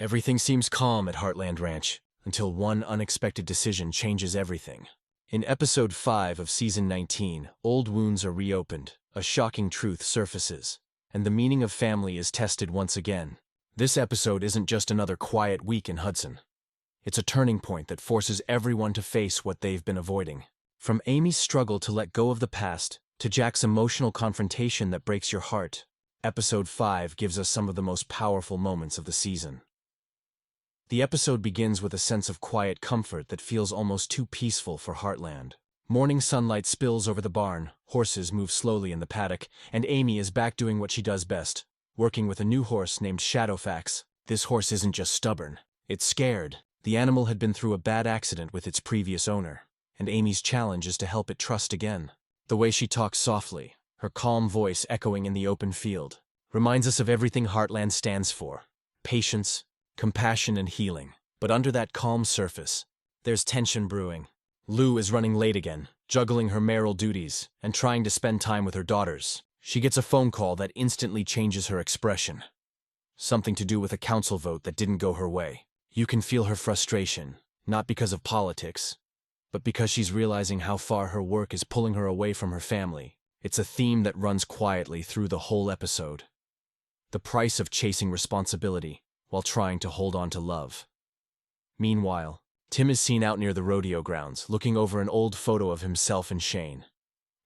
Everything seems calm at Heartland Ranch, until one unexpected decision changes everything. In Episode 5 of Season 19, old wounds are reopened, a shocking truth surfaces, and the meaning of family is tested once again. This episode isn't just another quiet week in Hudson. It's a turning point that forces everyone to face what they've been avoiding. From Amy's struggle to let go of the past, to Jack's emotional confrontation that breaks your heart, Episode 5 gives us some of the most powerful moments of the season. The episode begins with a sense of quiet comfort that feels almost too peaceful for Heartland. Morning sunlight spills over the barn, horses move slowly in the paddock, and Amy is back doing what she does best, working with a new horse named Shadowfax. This horse isn't just stubborn, it's scared. The animal had been through a bad accident with its previous owner, and Amy's challenge is to help it trust again. The way she talks softly, her calm voice echoing in the open field, reminds us of everything Heartland stands for: patience, compassion, and healing. But under that calm surface, there's tension brewing. Lou is running late again, juggling her mayoral duties and trying to spend time with her daughters. She gets a phone call that instantly changes her expression. Something to do with a council vote that didn't go her way. You can feel her frustration, not because of politics, but because she's realizing how far her work is pulling her away from her family. It's a theme that runs quietly through the whole episode. The price of chasing responsibility while trying to hold on to love. Meanwhile, Tim is seen out near the rodeo grounds, looking over an old photo of himself and Shane.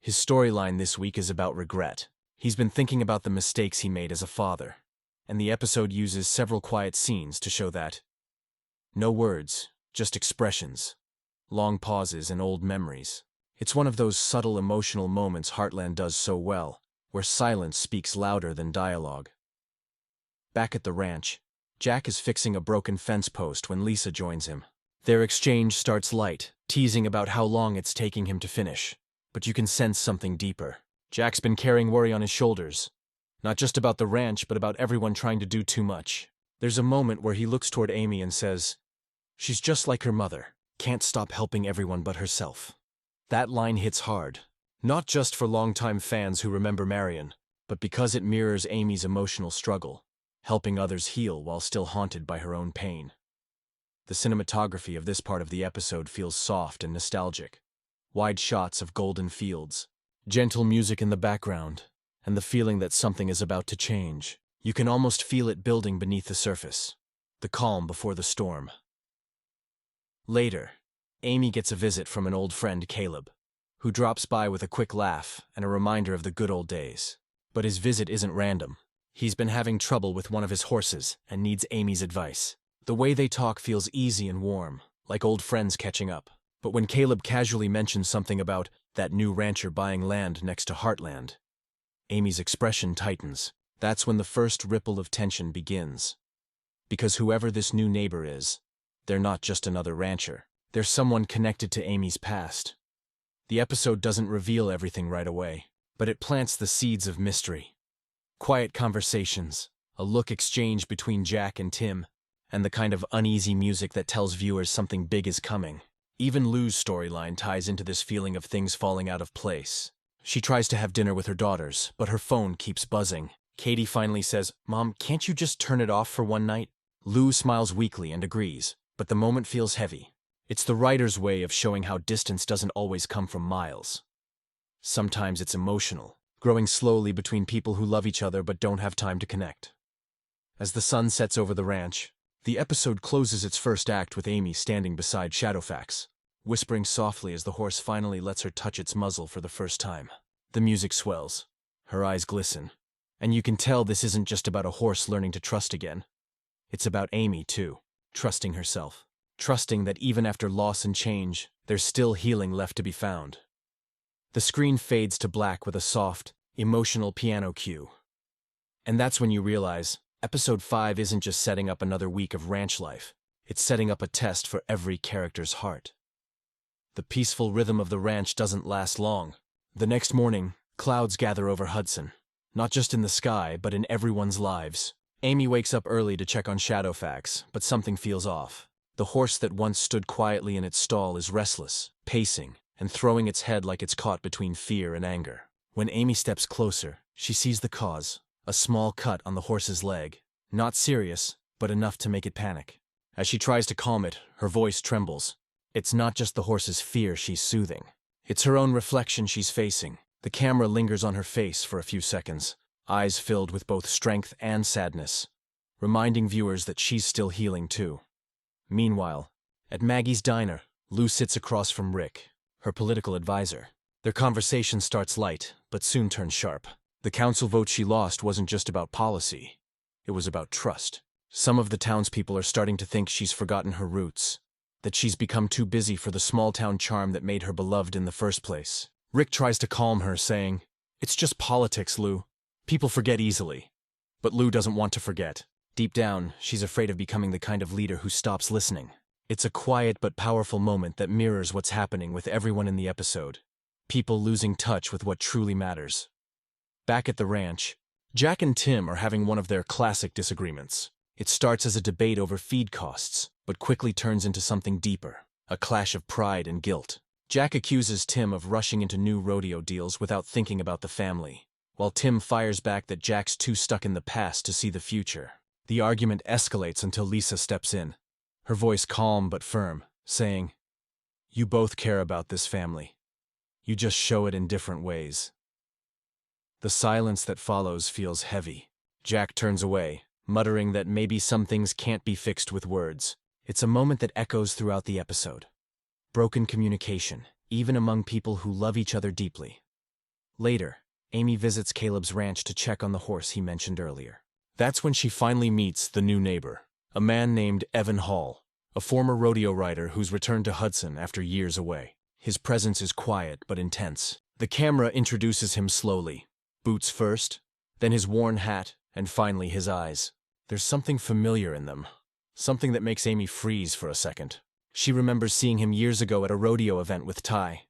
His storyline this week is about regret. He's been thinking about the mistakes he made as a father, and the episode uses several quiet scenes to show that. No words, just expressions, long pauses and old memories. It's one of those subtle emotional moments Heartland does so well, where silence speaks louder than dialogue. Back at the ranch, Jack is fixing a broken fence post when Lisa joins him. Their exchange starts light, teasing about how long it's taking him to finish. But you can sense something deeper. Jack's been carrying worry on his shoulders. Not just about the ranch, but about everyone trying to do too much. There's a moment where he looks toward Amy and says, "She's just like her mother, can't stop helping everyone but herself." That line hits hard, not just for longtime fans who remember Marion, but because it mirrors Amy's emotional struggle, helping others heal while still haunted by her own pain. The cinematography of this part of the episode feels soft and nostalgic. Wide shots of golden fields, gentle music in the background, and the feeling that something is about to change. You can almost feel it building beneath the surface, the calm before the storm. Later, Amy gets a visit from an old friend, Caleb, who drops by with a quick laugh and a reminder of the good old days. But his visit isn't random. He's been having trouble with one of his horses and needs Amy's advice. The way they talk feels easy and warm, like old friends catching up. But when Caleb casually mentions something about that new rancher buying land next to Heartland, Amy's expression tightens. That's when the first ripple of tension begins. Because whoever this new neighbor is, they're not just another rancher. They're someone connected to Amy's past. The episode doesn't reveal everything right away, but it plants the seeds of mystery. Quiet conversations, a look exchanged between Jack and Tim, and the kind of uneasy music that tells viewers something big is coming. Even Lou's storyline ties into this feeling of things falling out of place. She tries to have dinner with her daughters, but her phone keeps buzzing. Katie finally says, "Mom, can't you just turn it off for one night?" Lou smiles weakly and agrees, but the moment feels heavy. It's the writer's way of showing how distance doesn't always come from miles. Sometimes it's emotional, growing slowly between people who love each other but don't have time to connect. As the sun sets over the ranch, the episode closes its first act with Amy standing beside Shadowfax, whispering softly as the horse finally lets her touch its muzzle for the first time. The music swells, her eyes glisten, and you can tell this isn't just about a horse learning to trust again. It's about Amy, too, trusting herself, trusting that even after loss and change, there's still healing left to be found. The screen fades to black with a soft, emotional piano cue. And that's when you realize, Episode 5 isn't just setting up another week of ranch life, it's setting up a test for every character's heart. The peaceful rhythm of the ranch doesn't last long. The next morning, clouds gather over Hudson, not just in the sky, but in everyone's lives. Amy wakes up early to check on Shadowfax, but something feels off. The horse that once stood quietly in its stall is restless, pacing, and throwing its head like it's caught between fear and anger. When Amy steps closer, she sees the cause, a small cut on the horse's leg. Not serious, but enough to make it panic. As she tries to calm it, her voice trembles. It's not just the horse's fear she's soothing. It's her own reflection she's facing. The camera lingers on her face for a few seconds, eyes filled with both strength and sadness, reminding viewers that she's still healing too. Meanwhile, at Maggie's diner, Lou sits across from Rick, her political advisor. Their conversation starts light, but soon turns sharp. The council vote she lost wasn't just about policy. It was about trust. Some of the townspeople are starting to think she's forgotten her roots, that she's become too busy for the small-town charm that made her beloved in the first place. Rick tries to calm her, saying, "It's just politics, Lou. People forget easily." But Lou doesn't want to forget. Deep down, she's afraid of becoming the kind of leader who stops listening. It's a quiet but powerful moment that mirrors what's happening with everyone in the episode. People losing touch with what truly matters. Back at the ranch, Jack and Tim are having one of their classic disagreements. It starts as a debate over feed costs, but quickly turns into something deeper, a clash of pride and guilt. Jack accuses Tim of rushing into new rodeo deals without thinking about the family, while Tim fires back that Jack's too stuck in the past to see the future. The argument escalates until Lisa steps in, her voice calm but firm, saying, "You both care about this family. You just show it in different ways." The silence that follows feels heavy. Jack turns away, muttering that maybe some things can't be fixed with words. It's a moment that echoes throughout the episode. Broken communication, even among people who love each other deeply. Later, Amy visits Caleb's ranch to check on the horse he mentioned earlier. That's when she finally meets the new neighbor, a man named Evan Hall, a former rodeo rider who's returned to Hudson after years away. His presence is quiet but intense. The camera introduces him slowly, boots first, then his worn hat, and finally his eyes. There's something familiar in them, something that makes Amy freeze for a second. She remembers seeing him years ago at a rodeo event with Ty.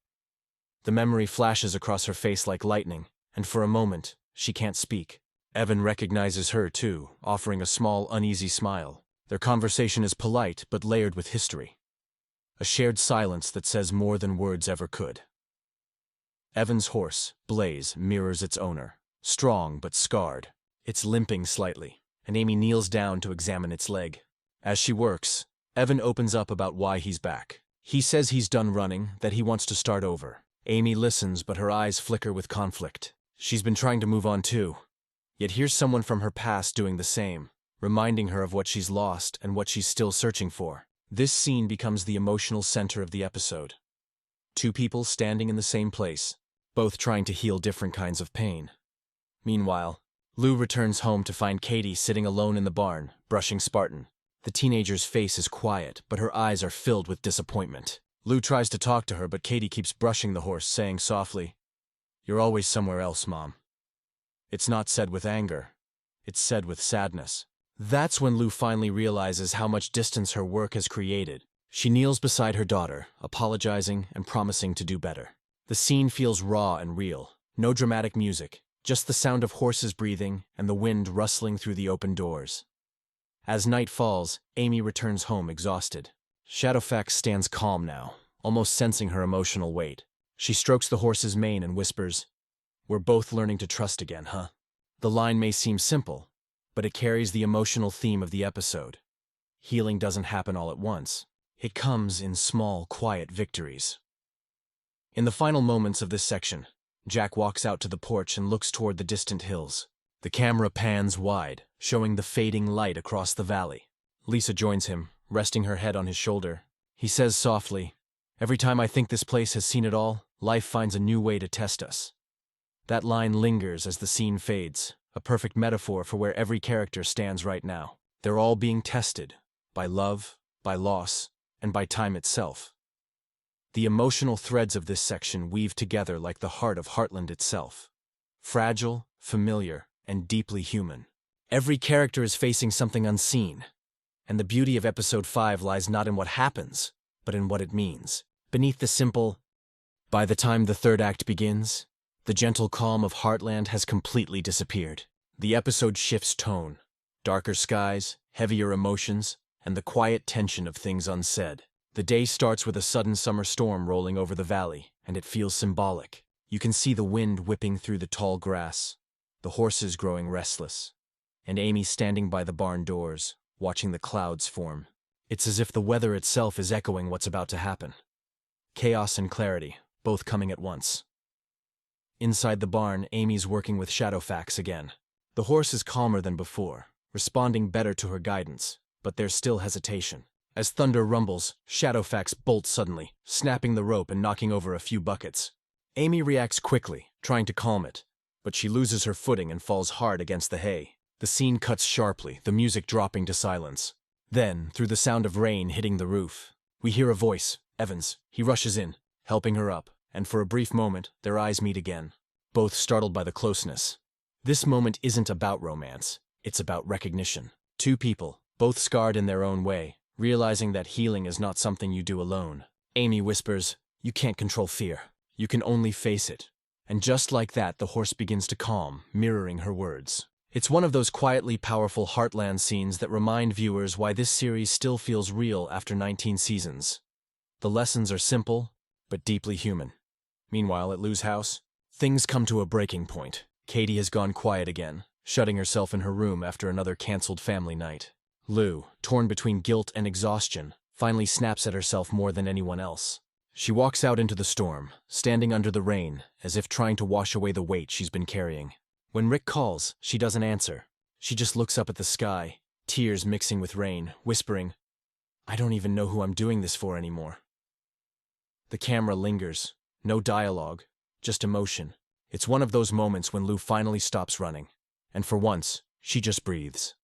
The memory flashes across her face like lightning, and for a moment, she can't speak. Evan recognizes her too, offering a small, uneasy smile. Their conversation is polite but layered with history. A shared silence that says more than words ever could. Evan's horse, Blaze, mirrors its owner, strong but scarred. It's limping slightly, and Amy kneels down to examine its leg. As she works, Evan opens up about why he's back. He says he's done running, that he wants to start over. Amy listens, but her eyes flicker with conflict. She's been trying to move on too. Yet here's someone from her past doing the same, reminding her of what she's lost and what she's still searching for. This scene becomes the emotional center of the episode. Two people standing in the same place, both trying to heal different kinds of pain. Meanwhile, Lou returns home to find Katie sitting alone in the barn, brushing Spartan. The teenager's face is quiet, but her eyes are filled with disappointment. Lou tries to talk to her, but Katie keeps brushing the horse, saying softly, "You're always somewhere else, Mom." It's not said with anger. It's said with sadness. That's when Lou finally realizes how much distance her work has created. She kneels beside her daughter, apologizing and promising to do better. The scene feels raw and real. No dramatic music, just the sound of horses breathing and the wind rustling through the open doors. As night falls, Amy returns home exhausted. Shadowfax stands calm now, almost sensing her emotional weight. She strokes the horse's mane and whispers, "We're both learning to trust again, huh?" The line may seem simple, but it carries the emotional theme of the episode. Healing doesn't happen all at once. It comes in small, quiet victories. In the final moments of this section, Jack walks out to the porch and looks toward the distant hills. The camera pans wide, showing the fading light across the valley. Lisa joins him, resting her head on his shoulder. He says softly, "Every time I think this place has seen it all, life finds a new way to test us." That line lingers as the scene fades, a perfect metaphor for where every character stands right now. They're all being tested, by love, by loss, and by time itself. The emotional threads of this section weave together like the heart of Heartland itself. Fragile, familiar, and deeply human. Every character is facing something unseen, and the beauty of Episode 5 lies not in what happens, but in what it means. Beneath the simple, by the time the third act begins, the gentle calm of Heartland has completely disappeared. The episode shifts tone, darker skies, heavier emotions, and the quiet tension of things unsaid. The day starts with a sudden summer storm rolling over the valley, and it feels symbolic. You can see the wind whipping through the tall grass, the horses growing restless, and Amy standing by the barn doors, watching the clouds form. It's as if the weather itself is echoing what's about to happen. Chaos and clarity, both coming at once. Inside the barn, Amy's working with Shadowfax again. The horse is calmer than before, responding better to her guidance, but there's still hesitation. As thunder rumbles, Shadowfax bolts suddenly, snapping the rope and knocking over a few buckets. Amy reacts quickly, trying to calm it, but she loses her footing and falls hard against the hay. The scene cuts sharply, the music dropping to silence. Then, through the sound of rain hitting the roof, we hear a voice, Evan's. He rushes in, helping her up, and for a brief moment, their eyes meet again, both startled by the closeness. This moment isn't about romance, it's about recognition. Two people, both scarred in their own way, realizing that healing is not something you do alone. Amy whispers, "You can't control fear. You can only face it." And just like that, the horse begins to calm, mirroring her words. It's one of those quietly powerful Heartland scenes that remind viewers why this series still feels real after 19 seasons. The lessons are simple, but deeply human. Meanwhile, at Lou's house, things come to a breaking point. Katie has gone quiet again, shutting herself in her room after another canceled family night. Lou, torn between guilt and exhaustion, finally snaps at herself more than anyone else. She walks out into the storm, standing under the rain, as if trying to wash away the weight she's been carrying. When Rick calls, she doesn't answer. She just looks up at the sky, tears mixing with rain, whispering, "I don't even know who I'm doing this for anymore." The camera lingers. No dialogue, just emotion. It's one of those moments when Lou finally stops running, and for once, she just breathes.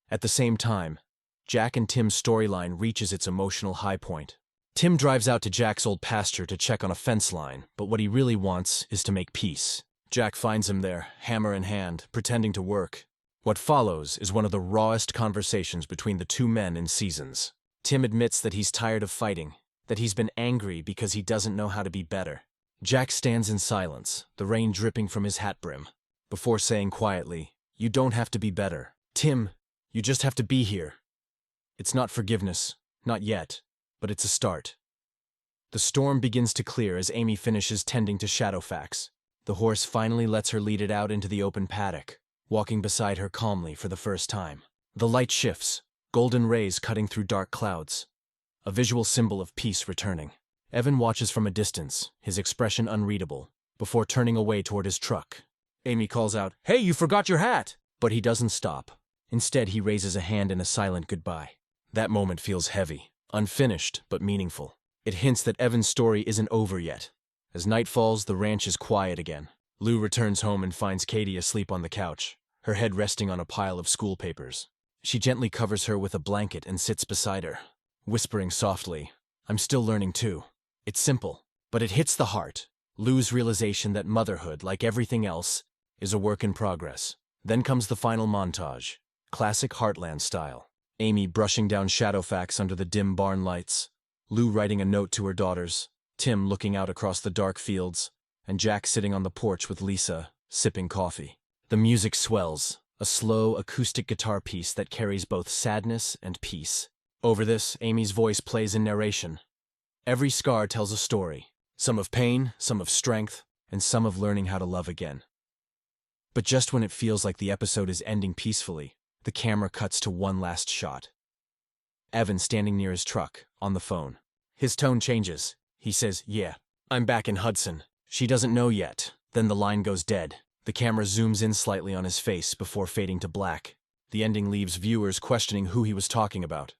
At the same time, Jack and Tim's storyline reaches its emotional high point. Tim drives out to Jack's old pasture to check on a fence line, but what he really wants is to make peace. Jack finds him there, hammer in hand, pretending to work. What follows is one of the rawest conversations between the two men in seasons. Tim admits that he's tired of fighting, that he's been angry because he doesn't know how to be better. Jack stands in silence, the rain dripping from his hat brim, before saying quietly, "You don't have to be better. Tim, you just have to be here." It's not forgiveness, not yet, but it's a start. The storm begins to clear as Amy finishes tending to Shadowfax. The horse finally lets her lead it out into the open paddock, walking beside her calmly for the first time. The light shifts, golden rays cutting through dark clouds, a visual symbol of peace returning. Evan watches from a distance, his expression unreadable, before turning away toward his truck. Amy calls out, "Hey, you forgot your hat!" But he doesn't stop. Instead, he raises a hand in a silent goodbye. That moment feels heavy, unfinished, but meaningful. It hints that Evan's story isn't over yet. As night falls, the ranch is quiet again. Lou returns home and finds Katie asleep on the couch, her head resting on a pile of school papers. She gently covers her with a blanket and sits beside her, whispering softly, "I'm still learning too." It's simple, but it hits the heart. Lou's realization that motherhood, like everything else, is a work in progress. Then comes the final montage, classic Heartland style. Amy brushing down Shadowfax under the dim barn lights, Lou writing a note to her daughters, Tim looking out across the dark fields, and Jack sitting on the porch with Lisa, sipping coffee. The music swells, a slow acoustic guitar piece that carries both sadness and peace. Over this, Amy's voice plays in narration. Every scar tells a story, some of pain, some of strength, and some of learning how to love again. But just when it feels like the episode is ending peacefully, the camera cuts to one last shot. Evan standing near his truck, on the phone. His tone changes. He says, "Yeah, I'm back in Hudson." She doesn't know yet. Then the line goes dead. The camera zooms in slightly on his face before fading to black. The ending leaves viewers questioning who he was talking about.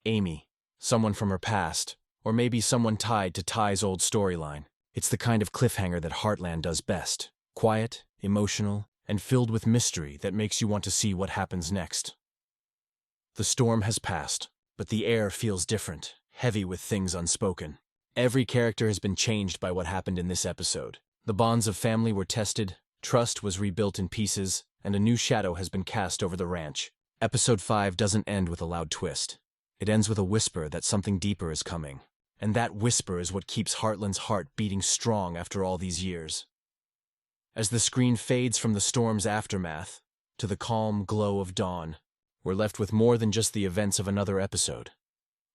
Amy, someone from her past, or maybe someone tied to Ty's old storyline. It's the kind of cliffhanger that Heartland does best. Quiet, emotional, and filled with mystery that makes you want to see what happens next. The storm has passed, but the air feels different, heavy with things unspoken. Every character has been changed by what happened in this episode. The bonds of family were tested, trust was rebuilt in pieces, and a new shadow has been cast over the ranch. Episode 5 doesn't end with a loud twist. It ends with a whisper that something deeper is coming. And that whisper is what keeps Heartland's heart beating strong after all these years. As the screen fades from the storm's aftermath to the calm glow of dawn, we're left with more than just the events of another episode.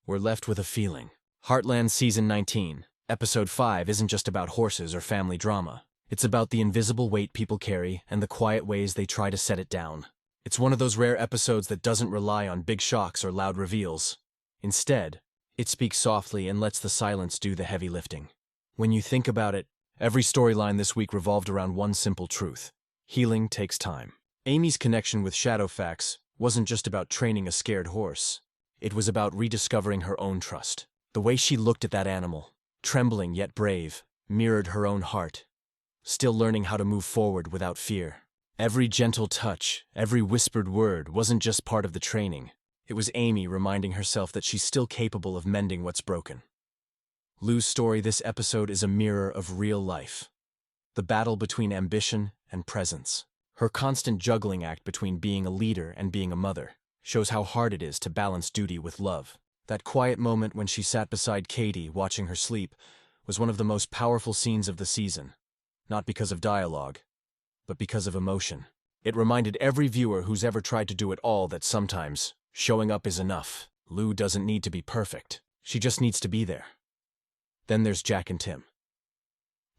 We're left with a feeling. Heartland Season 19, Episode 5 isn't just about horses or family drama. It's about the invisible weight people carry and the quiet ways they try to set it down. It's one of those rare episodes that doesn't rely on big shocks or loud reveals. Instead, it speaks softly and lets the silence do the heavy lifting. When you think about it, every storyline this week revolved around one simple truth: healing takes time. Amy's connection with Shadowfax wasn't just about training a scared horse. It was about rediscovering her own trust. The way she looked at that animal, trembling yet brave, mirrored her own heart, still learning how to move forward without fear. Every gentle touch, every whispered word wasn't just part of the training. It was Amy reminding herself that she's still capable of mending what's broken. Lou's story this episode is a mirror of real life. The battle between ambition and presence. Her constant juggling act between being a leader and being a mother shows how hard it is to balance duty with love. That quiet moment when she sat beside Katie watching her sleep was one of the most powerful scenes of the season, not because of dialogue, but because of emotion. It reminded every viewer who's ever tried to do it all that sometimes showing up is enough. Lou doesn't need to be perfect. She just needs to be there. Then there's Jack and Tim.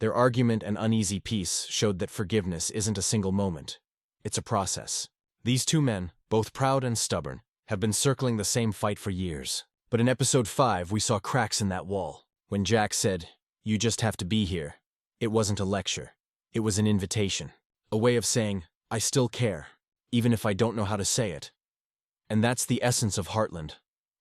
Their argument and uneasy peace showed that forgiveness isn't a single moment. It's a process. These two men, both proud and stubborn, have been circling the same fight for years. But in episode 5, we saw cracks in that wall. When Jack said, "You just have to be here," it wasn't a lecture. It was an invitation. A way of saying, "I still care, even if I don't know how to say it." And that's the essence of Heartland.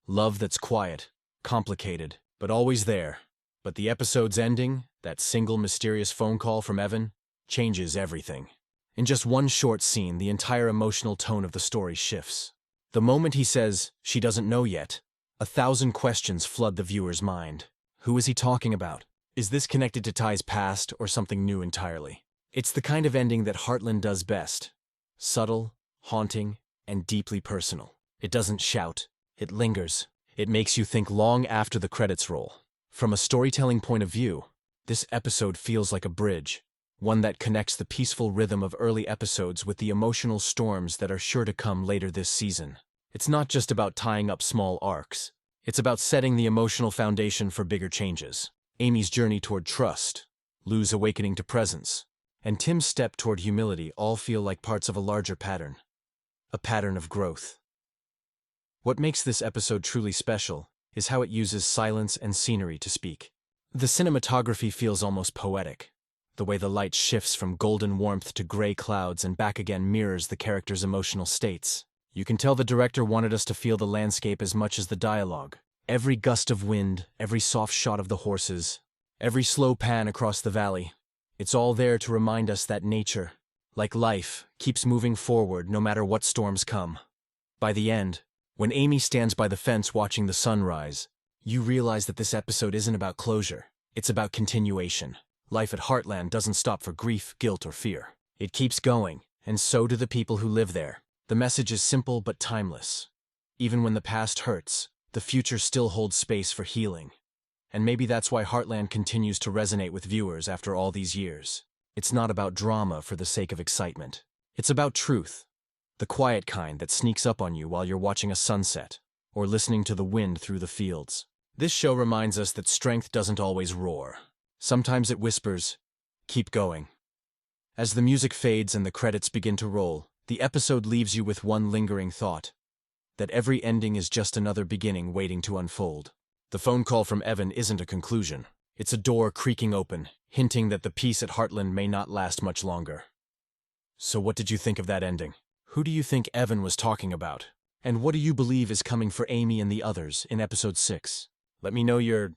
Love that's quiet, complicated, but always there. But the episode's ending, that single mysterious phone call from Evan, changes everything. In just one short scene, the entire emotional tone of the story shifts. The moment he says, "She doesn't know yet," 1,000 questions flood the viewer's mind. Who is he talking about? Is this connected to Ty's past or something new entirely? It's the kind of ending that Heartland does best. Subtle, haunting, and deeply personal. It doesn't shout. It lingers. It makes you think long after the credits roll. From a storytelling point of view, this episode feels like a bridge, one that connects the peaceful rhythm of early episodes with the emotional storms that are sure to come later this season. It's not just about tying up small arcs. It's about setting the emotional foundation for bigger changes. Amy's journey toward trust, Lou's awakening to presence, and Tim's step toward humility all feel like parts of a larger pattern. A pattern of growth. What makes this episode truly special is how it uses silence and scenery to speak. The cinematography feels almost poetic. The way the light shifts from golden warmth to gray clouds and back again mirrors the characters' emotional states. You can tell the director wanted us to feel the landscape as much as the dialogue. Every gust of wind, every soft shot of the horses, every slow pan across the valley. It's all there to remind us that nature, like life, keeps moving forward no matter what storms come. By the end, when Amy stands by the fence watching the sun rise, you realize that this episode isn't about closure. It's about continuation. Life at Heartland doesn't stop for grief, guilt, or fear. It keeps going, and so do the people who live there. The message is simple but timeless. Even when the past hurts, the future still holds space for healing. And maybe that's why Heartland continues to resonate with viewers after all these years. It's not about drama for the sake of excitement. It's about truth. The quiet kind that sneaks up on you while you're watching a sunset, or listening to the wind through the fields. This show reminds us that strength doesn't always roar. Sometimes it whispers, "Keep going." As the music fades and the credits begin to roll, the episode leaves you with one lingering thought: that every ending is just another beginning waiting to unfold. The phone call from Evan isn't a conclusion. It's a door creaking open, hinting that the peace at Heartland may not last much longer. So what did you think of that ending? Who do you think Evan was talking about? And what do you believe is coming for Amy and the others in episode 6? Let me know your